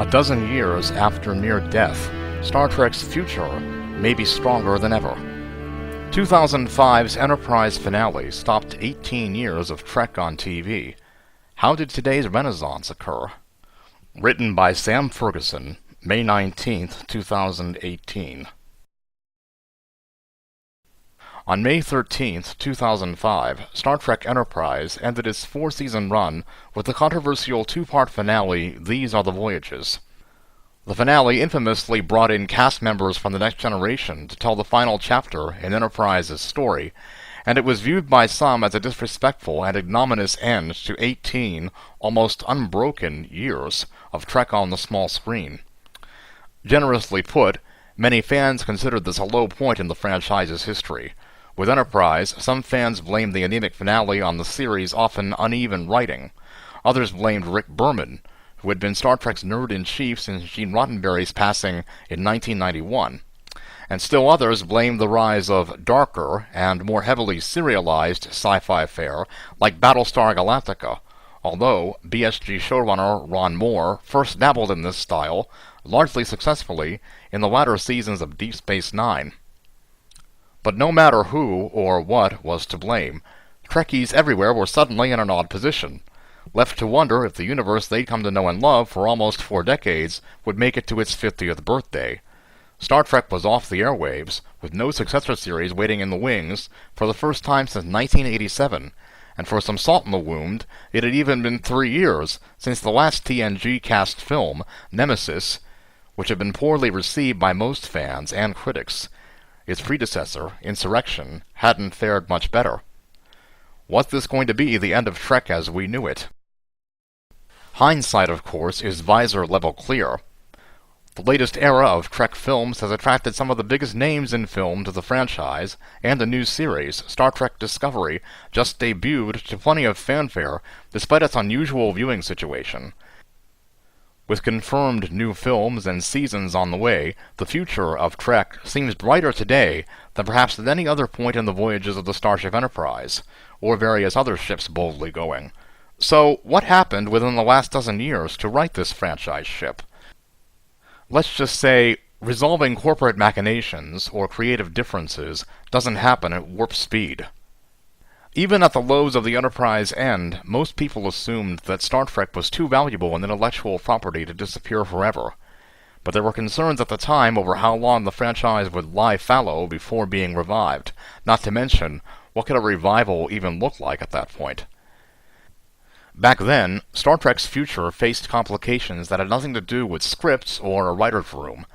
A dozen years after near death, Star Trek's future may be stronger than ever. 2005's Enterprise finale stopped 18 years of Trek on TV. How did today's renaissance occur? Written by Sam Ferguson, May 19, 2018. On May 13, 2005, Star Trek Enterprise ended its four-season run with the controversial two-part finale, These Are the Voyages. The finale infamously brought in cast members from the Next Generation to tell the final chapter in Enterprise's story, and it was viewed by some as a disrespectful and ignominious end to 18, almost unbroken, years of Trek on the small screen. Generously put, many fans considered this a low point in the franchise's history. With Enterprise, some fans blamed the anemic finale on the series' often uneven writing. Others blamed Rick Berman, who had been Star Trek's nerd-in-chief since Gene Roddenberry's passing in 1991. And still others blamed the rise of darker and more heavily serialized sci-fi fare like Battlestar Galactica, although BSG showrunner Ron Moore first dabbled in this style, largely successfully, in the latter seasons of Deep Space Nine. But no matter who or what was to blame, Trekkies everywhere were suddenly in an odd position, left to wonder if the universe they'd come to know and love for almost 4 decades would make it to its 50th birthday. Star Trek was off the airwaves, with no successor series waiting in the wings for the first time since 1987, and for some salt in the wound, it had even been 3 years since the last TNG cast film, Nemesis, which had been poorly received by most fans and critics. Its predecessor, Insurrection, hadn't fared much better. Was this going to be the end of Trek as we knew it? Hindsight, of course, is visor-level clear. The latest era of Trek films has attracted some of the biggest names in film to the franchise, and the new series, Star Trek Discovery, just debuted to plenty of fanfare despite its unusual viewing situation. With confirmed new films and seasons on the way, the future of Trek seems brighter today than perhaps at any other point in the voyages of the Starship Enterprise, or various other ships boldly going. So, what happened within the last dozen years to right this franchise ship? Let's just say, resolving corporate machinations or creative differences doesn't happen at warp speed. Even at the lows of the Enterprise end, most people assumed that Star Trek was too valuable an intellectual property to disappear forever. But there were concerns at the time over how long the franchise would lie fallow before being revived, not to mention, what could a revival even look like at that point? Back then, Star Trek's future faced complications that had nothing to do with scripts or a writer's room.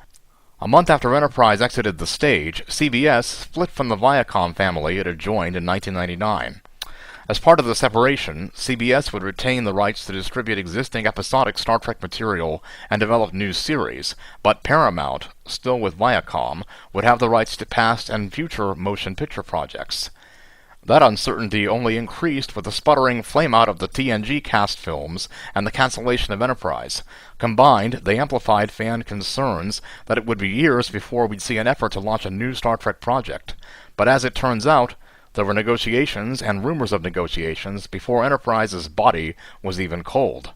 A month after Enterprise exited the stage, CBS split from the Viacom family it had joined in 1999. As part of the separation, CBS would retain the rights to distribute existing episodic Star Trek material and develop new series, but Paramount, still with Viacom, would have the rights to past and future motion picture projects. That uncertainty only increased with the sputtering flame-out of the TNG cast films and the cancellation of Enterprise. Combined, they amplified fan concerns that it would be years before we'd see an effort to launch a new Star Trek project. But as it turns out, there were negotiations and rumors of negotiations before Enterprise's body was even cold.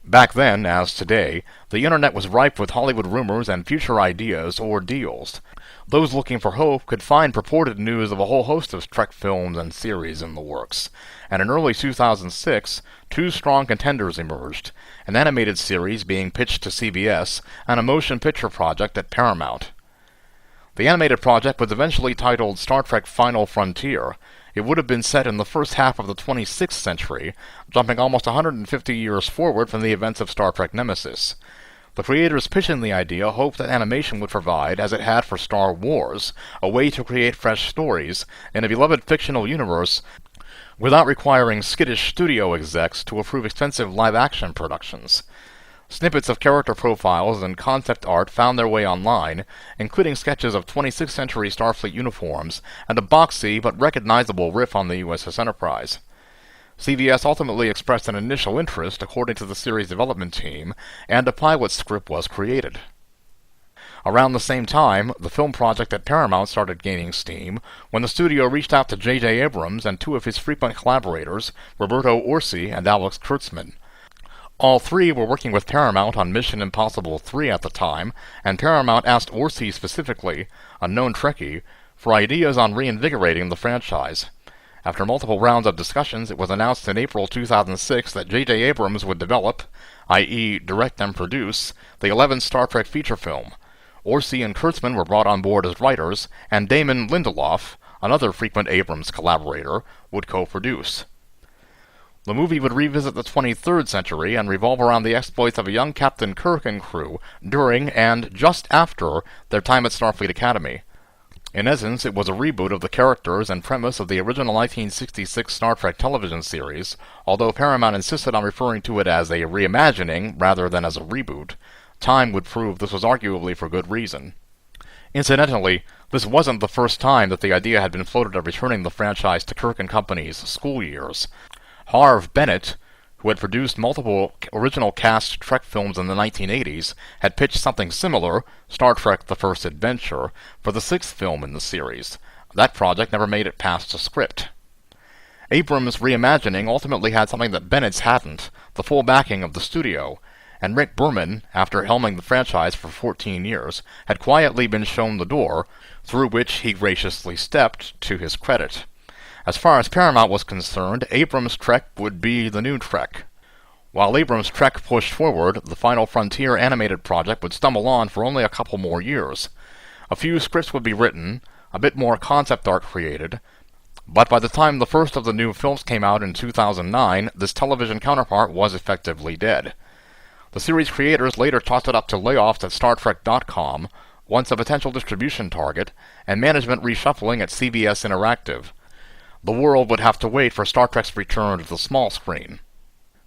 Back then, as today, the internet was ripe with Hollywood rumors and future ideas or deals. Those looking for hope could find purported news of a whole host of Trek films and series in the works, and in early 2006, 2 strong contenders emerged, an animated series being pitched to CBS and a motion picture project at Paramount. The animated project was eventually titled Star Trek Final Frontier. It would have been set in the first half of the 26th century, jumping almost 150 years forward from the events of Star Trek Nemesis. The creators pitching the idea hoped that animation would provide, as it had for Star Wars, a way to create fresh stories in a beloved fictional universe without requiring skittish studio execs to approve expensive live-action productions. Snippets of character profiles and concept art found their way online, including sketches of 26th century Starfleet uniforms and a boxy but recognizable riff on the USS Enterprise. CBS ultimately expressed an initial interest, according to the series development team, and a pilot script was created. Around the same time, the film project at Paramount started gaining steam when the studio reached out to J.J. Abrams and 2 of his frequent collaborators, Roberto Orci and Alex Kurtzman. All three were working with Paramount on Mission Impossible 3 at the time, and Paramount asked Orci specifically, a known Trekkie, for ideas on reinvigorating the franchise. After multiple rounds of discussions, it was announced in April 2006 that J.J. Abrams would develop, i.e. direct and produce, the 11th Star Trek feature film. Orci and Kurtzman were brought on board as writers, and Damon Lindelof, another frequent Abrams collaborator, would co-produce. The movie would revisit the 23rd century and revolve around the exploits of a young Captain Kirk and crew during and just after their time at Starfleet Academy. In essence, it was a reboot of the characters and premise of the original 1966 Star Trek television series, although Paramount insisted on referring to it as a reimagining rather than as a reboot. Time would prove this was arguably for good reason. Incidentally, this wasn't the first time that the idea had been floated of returning the franchise to Kirk and Company's school years. Harve Bennett, who had produced multiple original cast Trek films in the 1980s, had pitched something similar, Star Trek The First Adventure, for the sixth film in the series. That project never made it past the script. Abrams' reimagining ultimately had something that Bennett's hadn't, the full backing of the studio, and Rick Berman, after helming the franchise for 14 years, had quietly been shown the door, through which he graciously stepped, to his credit. As far as Paramount was concerned, Abrams' Trek would be the new Trek. While Abrams' Trek pushed forward, the Final Frontier animated project would stumble on for only a couple more years. A few scripts would be written, a bit more concept art created, but by the time the first of the new films came out in 2009, this television counterpart was effectively dead. The series creators later tossed it up to layoffs at StarTrek.com, once a potential distribution target, and management reshuffling at CBS Interactive. The world would have to wait for Star Trek's return to the small screen.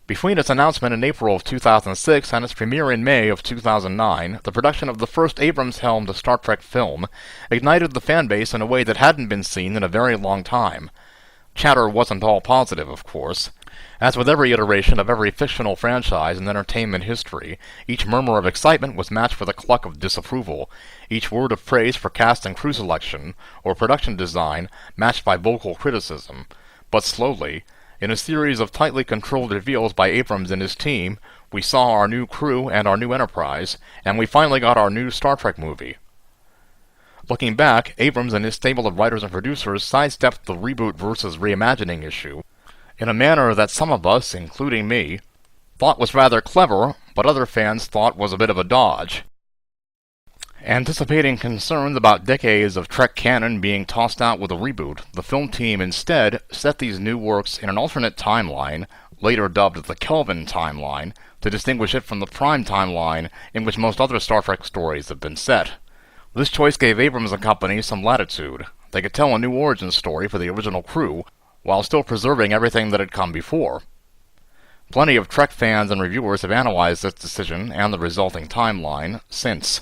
Between its announcement in April of 2006 and its premiere in May of 2009, the production of the first Abrams-helmed Star Trek film ignited the fanbase in a way that hadn't been seen in a very long time. Chatter wasn't all positive, of course. As with every iteration of every fictional franchise in entertainment history, each murmur of excitement was matched with a cluck of disapproval, each word of praise for cast and crew selection, or production design, matched by vocal criticism. But slowly, in a series of tightly controlled reveals by Abrams and his team, we saw our new crew and our new Enterprise, and we finally got our new Star Trek movie. Looking back, Abrams and his stable of writers and producers sidestepped the reboot versus reimagining issue in a manner that some of us, including me, thought was rather clever, but other fans thought was a bit of a dodge. Anticipating concerns about decades of Trek canon being tossed out with a reboot, the film team instead set these new works in an alternate timeline, later dubbed the Kelvin timeline, to distinguish it from the Prime timeline in which most other Star Trek stories have been set. This choice gave Abrams and company some latitude. They could tell a new origin story for the original crew, while still preserving everything that had come before. Plenty of Trek fans and reviewers have analyzed this decision and the resulting timeline since.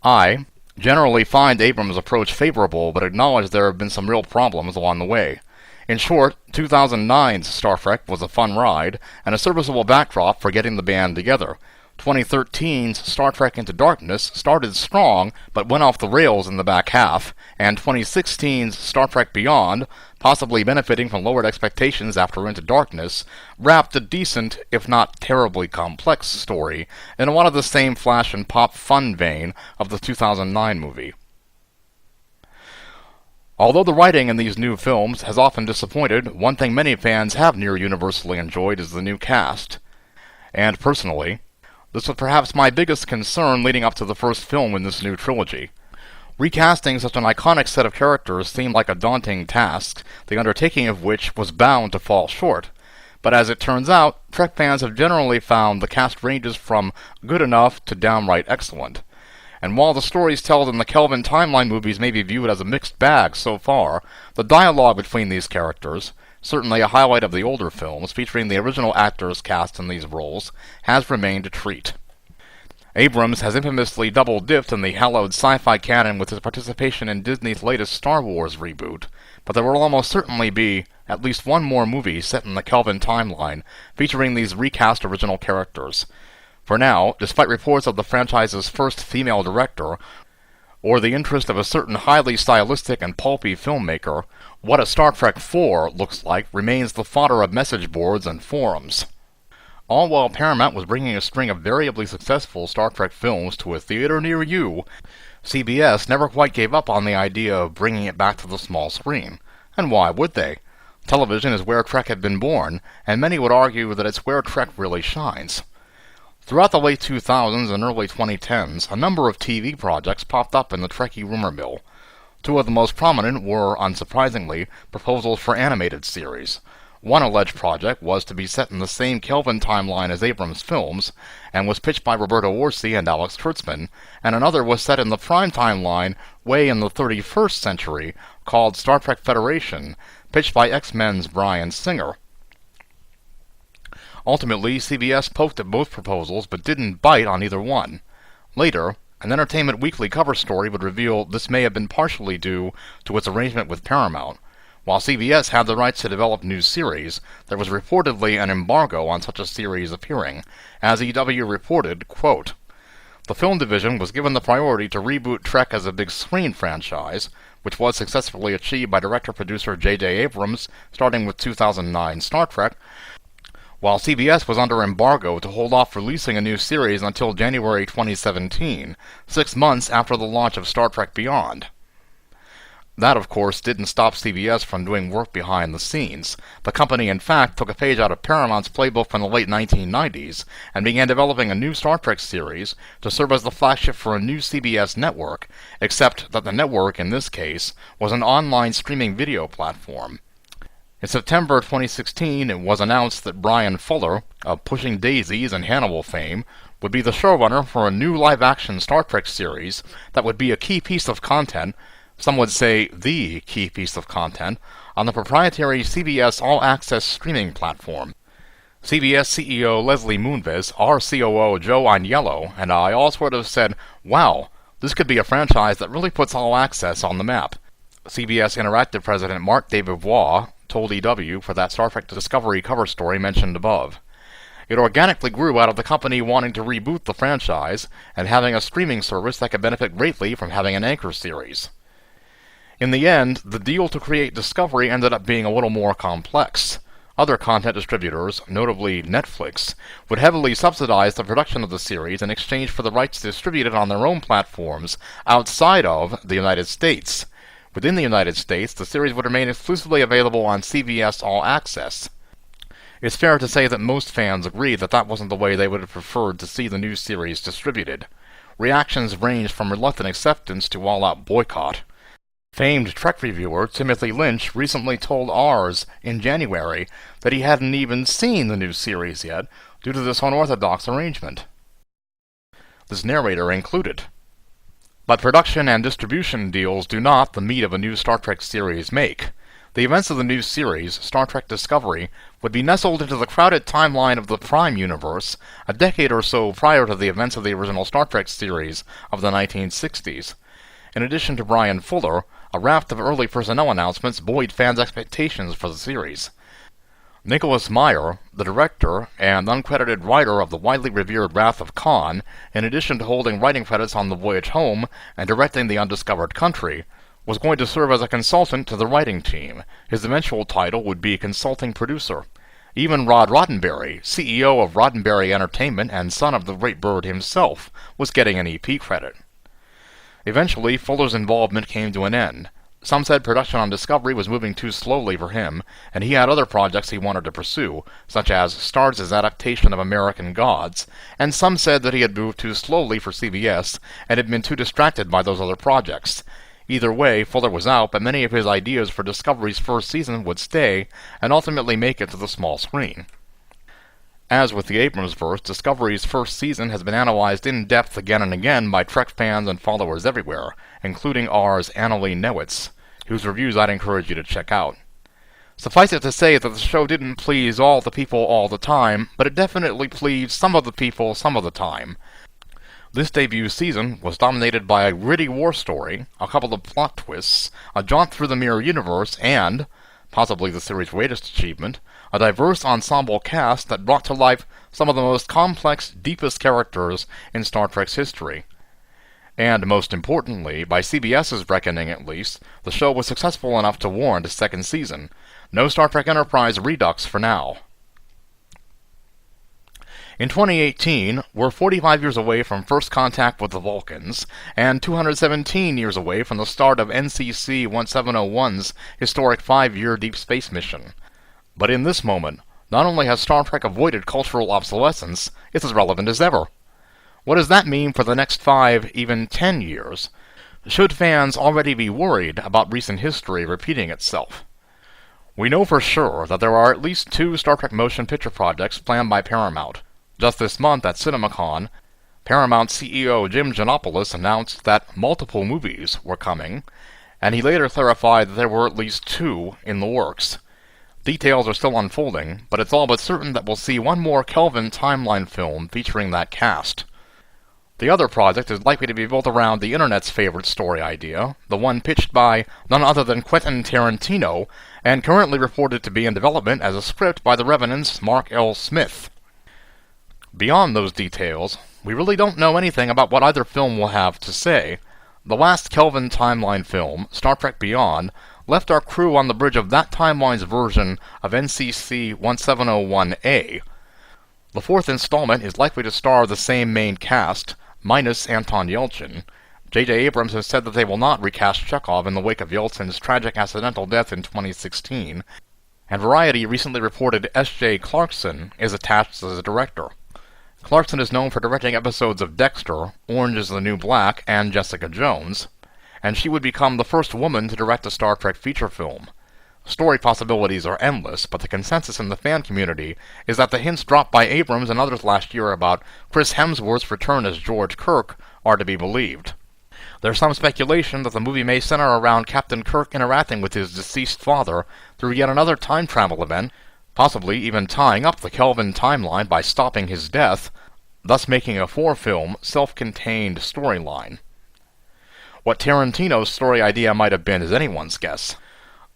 I generally find Abrams' approach favorable, but acknowledge there have been some real problems along the way. In short, 2009's Star Trek was a fun ride, and a serviceable backdrop for getting the band together. 2013's Star Trek Into Darkness started strong, but went off the rails in the back half, and 2016's Star Trek Beyond, possibly benefiting from lowered expectations after Into Darkness, wrapped a decent, if not terribly complex, story in a lot of the same flash and pop fun vein of the 2009 movie. Although the writing in these new films has often disappointed, one thing many fans have near universally enjoyed is the new cast. And personally, this was perhaps my biggest concern leading up to the first film in this new trilogy. Recasting such an iconic set of characters seemed like a daunting task, the undertaking of which was bound to fall short. But as it turns out, Trek fans have generally found the cast ranges from good enough to downright excellent. And while the stories told in the Kelvin timeline movies may be viewed as a mixed bag so far, the dialogue between these characters, certainly a highlight of the older films featuring the original actors cast in these roles, has remained a treat. Abrams has infamously double-dipped in the hallowed sci-fi canon with his participation in Disney's latest Star Wars reboot, but there will almost certainly be at least one more movie set in the Kelvin timeline featuring these recast original characters. For now, despite reports of the franchise's first female director, or the interest of a certain highly stylistic and pulpy filmmaker, what a Star Trek IV looks like remains the fodder of message boards and forums. All while Paramount was bringing a string of variably successful Star Trek films to a theater near you, CBS never quite gave up on the idea of bringing it back to the small screen. And why would they? Television is where Trek had been born, and many would argue that it's where Trek really shines. Throughout the late 2000s and early 2010s, a number of TV projects popped up in the Trekkie rumor mill. Two of the most prominent were, unsurprisingly, proposals for animated series. One alleged project was to be set in the same Kelvin timeline as Abrams' films, and was pitched by Roberto Orci and Alex Kurtzman, and another was set in the prime timeline way in the 31st century, called Star Trek Federation, pitched by X-Men's Bryan Singer. Ultimately, CBS poked at both proposals, but didn't bite on either one. Later, an Entertainment Weekly cover story would reveal this may have been partially due to its arrangement with Paramount. While CBS had the rights to develop new series, there was reportedly an embargo on such a series appearing. As EW reported, quote, "The film division was given the priority to reboot Trek as a big screen franchise, which was successfully achieved by director-producer J.J. Abrams, starting with 2009 Star Trek, while CBS was under embargo to hold off releasing a new series until January 2017, 6 months after the launch of Star Trek Beyond." That, of course, didn't stop CBS from doing work behind the scenes. The company, in fact, took a page out of Paramount's playbook from the late 1990s and began developing a new Star Trek series to serve as the flagship for a new CBS network, except that the network, in this case, was an online streaming video platform. In September 2016, it was announced that Bryan Fuller, of Pushing Daisies and Hannibal fame, would be the showrunner for a new live-action Star Trek series that would be a key piece of content, some would say the key piece of content, on the proprietary CBS All-Access streaming platform. CBS CEO Leslie Moonves, our COO Joe Agnello, and I all sort of said, wow, this could be a franchise that really puts All Access on the map. CBS Interactive President Mark Desbois told EW for that Star Trek Discovery cover story mentioned above. It organically grew out of the company wanting to reboot the franchise and having a streaming service that could benefit greatly from having an anchor series. In the end, the deal to create Discovery ended up being a little more complex. Other content distributors, notably Netflix, would heavily subsidize the production of the series in exchange for the rights to distribute it on their own platforms outside of the United States. Within the United States, the series would remain exclusively available on CBS All Access. It's fair to say that most fans agree that that wasn't the way they would have preferred to see the new series distributed. Reactions ranged from reluctant acceptance to all-out boycott. Famed Trek reviewer Timothy Lynch recently told ours in January that he hadn't even seen the new series yet due to this unorthodox arrangement. This narrator included. But production and distribution deals do not the meat of a new Star Trek series make. The events of the new series, Star Trek Discovery, would be nestled into the crowded timeline of the Prime universe a decade or so prior to the events of the original Star Trek series of the 1960s. In addition to Bryan Fuller, a raft of early personnel announcements buoyed fans' expectations for the series. Nicholas Meyer, the director and uncredited writer of the widely revered Wrath of Khan, in addition to holding writing credits on The Voyage Home and directing The Undiscovered Country, was going to serve as a consultant to the writing team. His eventual title would be consulting producer. Even Rod Roddenberry, CEO of Roddenberry Entertainment and son of the Great Bird himself, was getting an EP credit. Eventually, Fuller's involvement came to an end. Some said production on Discovery was moving too slowly for him, and he had other projects he wanted to pursue, such as Starz' adaptation of American Gods, and some said that he had moved too slowly for CBS and had been too distracted by those other projects. Either way, Fuller was out, but many of his ideas for Discovery's first season would stay and ultimately make it to the small screen. As with the Abramsverse, Discovery's first season has been analyzed in depth again and again by Trek fans and followers everywhere, including ours Annalee Newitz, whose reviews I'd encourage you to check out. Suffice it to say that the show didn't please all the people all the time, but it definitely pleased some of the people some of the time. This debut season was dominated by a gritty war story, a couple of plot twists, a jaunt through the mirror universe, and, possibly the series' greatest achievement, a diverse ensemble cast that brought to life some of the most complex, deepest characters in Star Trek's history. And most importantly, by CBS's reckoning at least, the show was successful enough to warrant a second season. No Star Trek Enterprise redux for now. In 2018, we're 45 years away from first contact with the Vulcans, and 217 years away from the start of NCC 1701's historic 5-year deep space mission. But in this moment, not only has Star Trek avoided cultural obsolescence, it's as relevant as ever. What does that mean for the next 5, even 10 years? Should fans already be worried about recent history repeating itself? We know for sure that there are at least 2 Star Trek motion picture projects planned by Paramount. Just this month at CinemaCon, Paramount CEO Jim Giannopoulos announced that multiple movies were coming, and he later clarified that there were at least 2 in the works. Details are still unfolding, but it's all but certain that we'll see one more Kelvin timeline film featuring that cast. The other project is likely to be built around the internet's favorite story idea, the one pitched by none other than Quentin Tarantino, and currently reported to be in development as a script by the Revenant's Mark L. Smith. Beyond those details, we really don't know anything about what either film will have to say. The last Kelvin timeline film, Star Trek Beyond, left our crew on the bridge of that timeline's version of NCC 1701A. The 4th installment is likely to star the same main cast, minus Anton Yelchin. J.J. Abrams has said that they will not recast Chekhov in the wake of Yeltsin's tragic accidental death in 2016, and Variety recently reported S.J. Clarkson is attached as a director. Clarkson is known for directing episodes of Dexter, Orange is the New Black, and Jessica Jones, and she would become the first woman to direct a Star Trek feature film. Story possibilities are endless, but the consensus in the fan community is that the hints dropped by Abrams and others last year about Chris Hemsworth's return as George Kirk are to be believed. There's some speculation that the movie may center around Captain Kirk interacting with his deceased father through yet another time travel event, possibly even tying up the Kelvin timeline by stopping his death, thus making a 4-film, self-contained storyline. What Tarantino's story idea might have been is anyone's guess.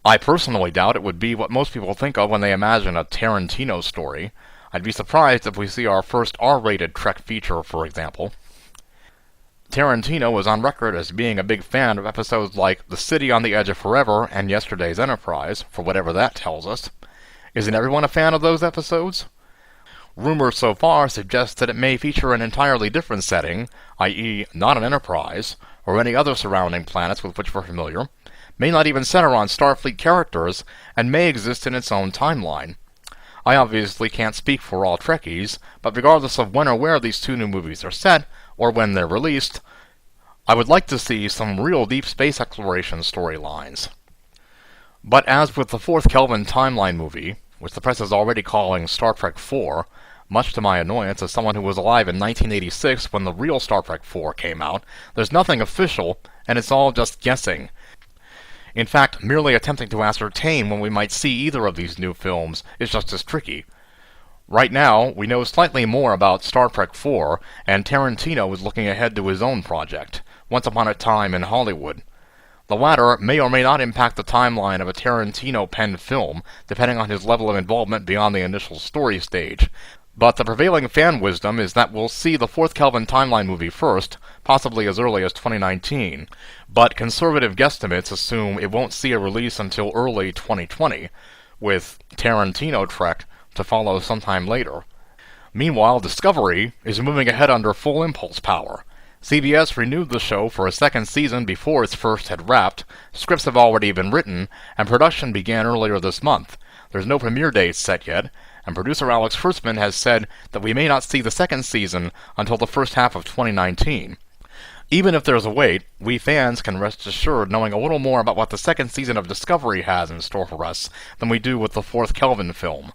I personally doubt it would be what most people think of when they imagine a Tarantino story. I'd be surprised if we see our first R-rated Trek feature, for example. Tarantino was on record as being a big fan of episodes like The City on the Edge of Forever and Yesterday's Enterprise, for whatever that tells us. Isn't everyone a fan of those episodes? Rumors so far suggest that it may feature an entirely different setting, i.e. not an Enterprise, or any other surrounding planets with which we're familiar, may not even center on Starfleet characters, and may exist in its own timeline. I obviously can't speak for all Trekkies, but regardless of when or where these 2 new movies are set, or when they're released, I would like to see some real deep space exploration storylines. But as with the 4th Kelvin timeline movie, which the press is already calling Star Trek 4, much to my annoyance as someone who was alive in 1986 when the real Star Trek 4 came out, there's nothing official, and it's all just guessing. In fact, merely attempting to ascertain when we might see either of these new films is just as tricky. Right now, we know slightly more about Star Trek 4, and Tarantino is looking ahead to his own project, Once Upon a Time in Hollywood. The latter may or may not impact the timeline of a Tarantino-penned film, depending on his level of involvement beyond the initial story stage. But the prevailing fan wisdom is that we'll see the 4th Kelvin timeline movie first, possibly as early as 2019, but conservative guesstimates assume it won't see a release until early 2020, with Tarantino Trek to follow sometime later. Meanwhile, Discovery is moving ahead under full impulse power. CBS renewed the show for a 2nd season before its first had wrapped, scripts have already been written, and production began earlier this month. There's no premiere date set yet, and producer Alex Kurtzman has said that we may not see the 2nd season until the first half of 2019. Even if there's a wait, we fans can rest assured knowing a little more about what the 2nd season of Discovery has in store for us than we do with the 4th Kelvin film.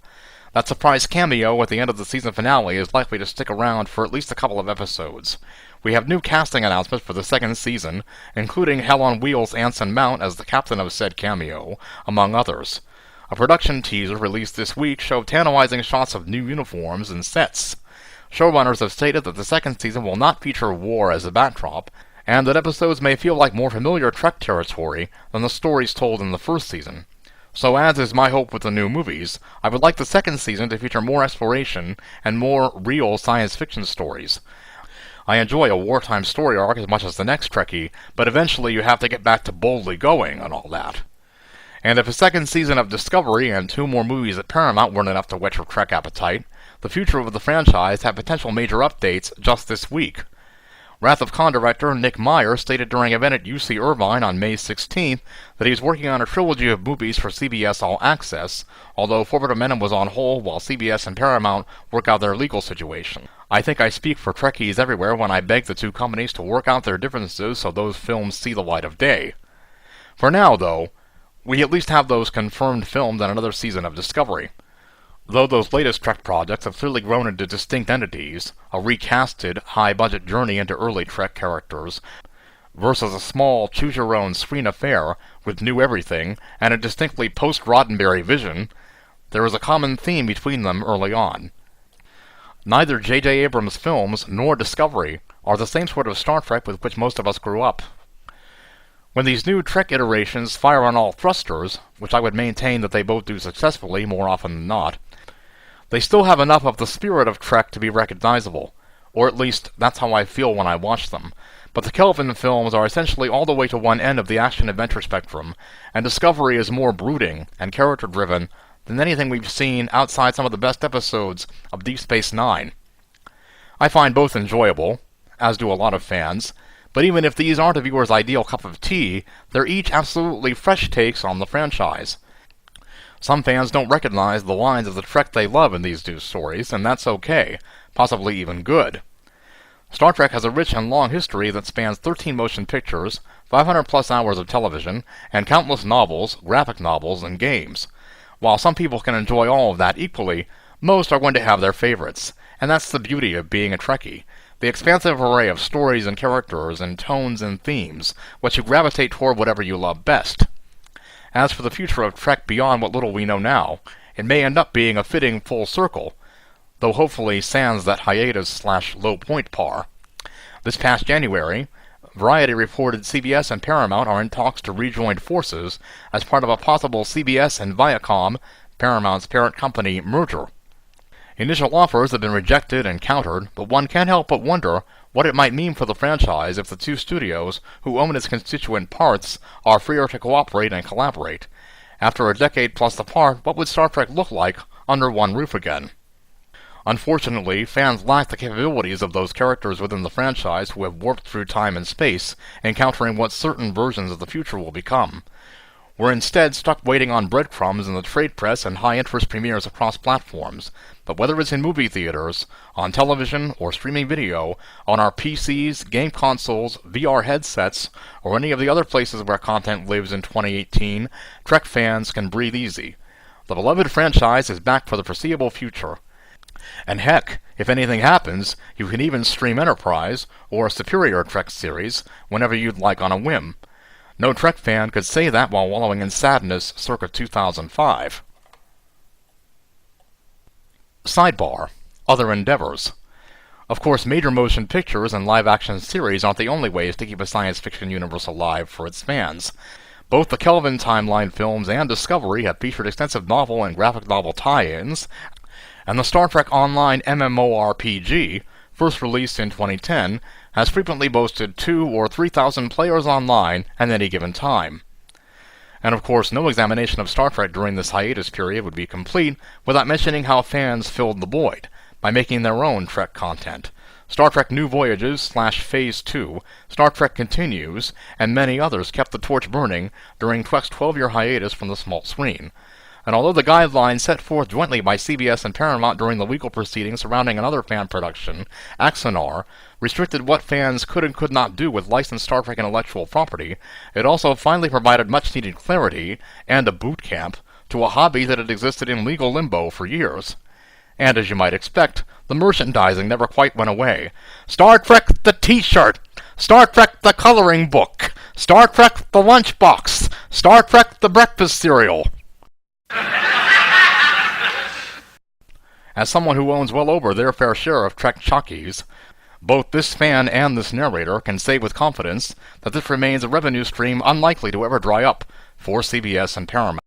That surprise cameo at the end of the season finale is likely to stick around for at least a couple of episodes. We have new casting announcements for the 2nd season, including Hell on Wheels' Anson Mount as the captain of said cameo, among others. A production teaser released this week showed tantalizing shots of new uniforms and sets. Showrunners have stated that the 2nd season will not feature war as a backdrop, and that episodes may feel like more familiar Trek territory than the stories told in the 1st season. So as is my hope with the new movies, I would like the 2nd season to feature more exploration and more real science fiction stories. I enjoy a wartime story arc as much as the next Trekkie, but eventually you have to get back to boldly going and all that. And if a second season of Discovery and 2 more movies at Paramount weren't enough to whet your Trek appetite, the future of the franchise had potential major updates just this week. Wrath of Khan director Nick Meyer stated during an event at UC Irvine on May 16th that he was working on a trilogy of movies for CBS All Access, although forward momentum was on hold while CBS and Paramount work out their legal situation. I think I speak for Trekkies everywhere when I beg the 2 companies to work out their differences so those films see the light of day. For now, though, we at least have those confirmed filmed and another season of Discovery. Though those latest Trek projects have clearly grown into distinct entities, a recasted, high-budget journey into early Trek characters, versus a small, choose-your-own screen affair with new everything and a distinctly post-Roddenberry vision, there is a common theme between them early on. Neither J.J. Abrams' films nor Discovery are the same sort of Star Trek with which most of us grew up. When these new Trek iterations fire on all thrusters, which I would maintain that they both do successfully more often than not, they still have enough of the spirit of Trek to be recognizable, or at least that's how I feel when I watch them. But the Kelvin films are essentially all the way to one end of the action-adventure spectrum, and Discovery is more brooding and character-driven than anything we've seen outside some of the best episodes of Deep Space Nine. I find both enjoyable, as do a lot of fans, but even if these aren't a viewer's ideal cup of tea, they're each absolutely fresh takes on the franchise. Some fans don't recognize the lines of the Trek they love in these two stories, and that's okay, possibly even good. Star Trek has a rich and long history that spans 13 motion pictures, 500-plus hours of television, and countless novels, graphic novels, and games. While some people can enjoy all of that equally, most are going to have their favorites, and that's the beauty of being a Trekkie. The expansive array of stories and characters and tones and themes lets you gravitate toward whatever you love best. As for the future of Trek beyond what little we know now, it may end up being a fitting full circle, though hopefully sans that hiatus/low point par. This past January, Variety reported CBS and Paramount are in talks to rejoin forces as part of a possible CBS and Viacom, Paramount's parent company, merger. Initial offers have been rejected and countered, but one can't help but wonder what it might mean for the franchise if the 2 studios, who own its constituent parts, are freer to cooperate and collaborate. After a decade plus apart, what would Star Trek look like under one roof again? Unfortunately, fans lack the capabilities of those characters within the franchise who have warped through time and space, encountering what certain versions of the future will become. We're instead stuck waiting on breadcrumbs in the trade press and high-interest premieres across platforms. But whether it's in movie theaters, on television, or streaming video, on our PCs, game consoles, VR headsets, or any of the other places where content lives in 2018, Trek fans can breathe easy. The beloved franchise is back for the foreseeable future. And heck, if anything happens, you can even stream Enterprise, or a superior Trek series, whenever you'd like on a whim. No Trek fan could say that while wallowing in sadness circa 2005. Sidebar: Other endeavors. Of course, major motion pictures and live-action series aren't the only ways to keep a science fiction universe alive for its fans. Both the Kelvin timeline films and Discovery have featured extensive novel and graphic novel tie-ins, and the Star Trek Online MMORPG, first released in 2010, has frequently boasted 2,000 or 3,000 players online at any given time. And of course, no examination of Star Trek during this hiatus period would be complete without mentioning how fans filled the void by making their own Trek content. Star Trek New Voyages/Phase 2, Star Trek Continues, and many others kept the torch burning during Trek's 12-year hiatus from the small screen. And although the guidelines set forth jointly by CBS and Paramount during the legal proceedings surrounding another fan production, Axanar, restricted what fans could and could not do with licensed Star Trek intellectual property, it also finally provided much-needed clarity and a boot camp to a hobby that had existed in legal limbo for years. And as you might expect, the merchandising never quite went away. Star Trek the T-shirt! Star Trek the coloring book! Star Trek the lunchbox! Star Trek the breakfast cereal! As someone who owns well over their fair share of Trek chockies, both this fan and this narrator can say with confidence that this remains a revenue stream unlikely to ever dry up for CBS and Paramount.